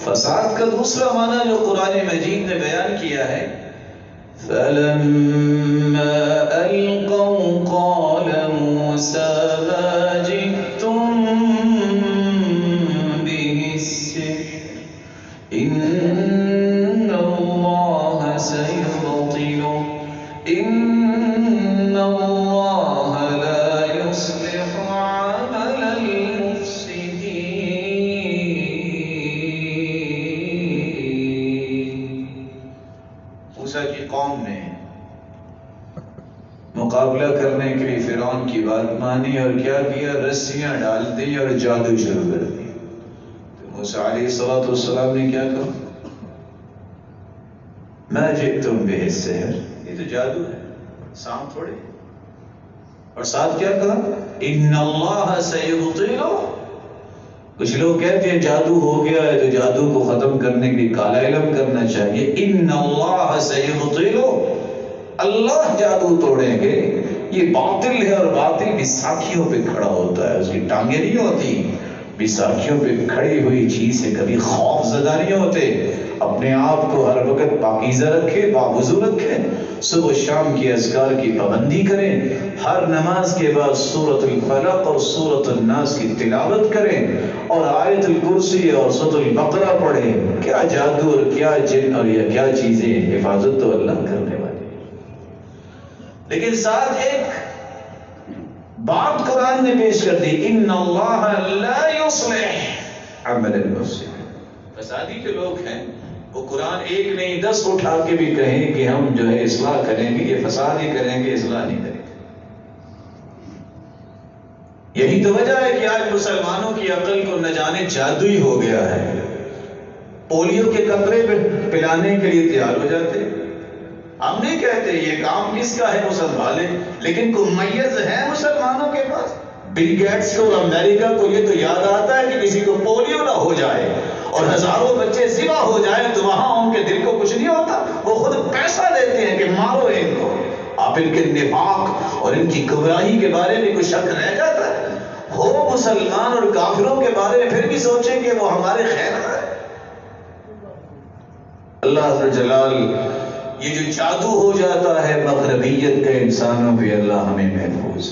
فساد کا دوسرا معنی جو قرآن مجید نے بیان کیا ہے، فَلَمَّا أَلْقَوْا قَالَ مُوسَىٰ مَا جِئْتُم بِهِ السِّحْرُ إِنَّ اللَّهَ سَيُبْطِلُهُ إِنَّ اللَّهَ لَا يُصْلِحُ عَمَلَ الْمُفْسِدِينَ۔ موسیٰ کی قوم نے مقابلہ کرنے کے لیے فرعون کی بات مانی اور کیا کیا؟ رسیاں ڈال دی اور جادو شروع کر دیا۔ تو موسیٰ علیہ السلام نے کیا کہا؟ ما جئتم به السحر، یہ تو جادو ہے، سانپ تھوڑے۔ اور ساتھ کیا کہا؟ ان اللہ سیبطلہ۔ کچھ لوگ کہتے ہیں جادو ہو گیا ہے تو جادو کو ختم کرنے کے لیے کالا علم کرنا چاہیے۔ ان اللہ سیبطلہ، اللہ جادو توڑیں گے۔ یہ باطل ہے، اور باطل بیساکھیوں پہ کھڑا ہوتا ہے، اس کی ٹانگیں نہیں ہوتی۔ بیساکھیوں پہ کھڑی ہوئی چیز سے کبھی خوف زدہ نہیں ہوتے۔ اپنے آپ کو ہر وقت پاکیزہ رکھے، باوضو رکھے، صبح و شام کی اذکار کی پابندی کریں، ہر نماز کے بعد سورۃ الفلق اور سورۃ الناس کی تلاوت کریں، اور آیت الکرسی اور سورۃ البقرہ پڑھیں۔ کیا جادو اور کیا جن اور یہ کیا چیزیں، حفاظت تو اللہ کرنے والی۔ لیکن ساتھ ایک بات قرآن نے پیش کر دی، ان اللہ لا یصلح عمل المفسدین۔ فسادی کے لوگ ہیں، وہ قرآن ایک نہیں 10 اٹھا کے بھی کہیں کہ ہم جو ہے اصلاح کریں گے، یہ فساد ہی کریں گے، اصلاح نہیں کریں گے۔ یہی تو وجہ ہے کہ آج مسلمانوں کی عقل کو نہ جانے جادو ہی ہو گیا ہے۔ پولیو کے قطرے پلانے کے لیے تیار ہو جاتے۔ ہم نہیں کہتے یہ کام کس کا ہے، وہ سنبھالے، لیکن کوئی میز ہے مسلمانوں کے پاس؟ بل گیٹس کو اور امریکہ کو یہ تو یاد آتا ہے کہ کسی کو پولیو نہ ہو جائے اور ہزاروں بچے ذبح ہو جائیں، تو وہاں ان کے دل کو کچھ نہیں ہوتا، وہ خود پیسہ دیتے ہیں کہ مارو ان کو۔ آپ ان کے نفاق اور ان کی گمراہی کے بارے میں کوئی شک رہ جاتا ہے؟ ہو مسلمان اور کافروں کے بارے میں پھر بھی سوچیں کہ وہ ہمارے خیر ہے۔ اللہ عز جلال یہ جو جادو ہو جاتا ہے مغربیت کا انسانوں پہ، اللہ ہمیں محفوظ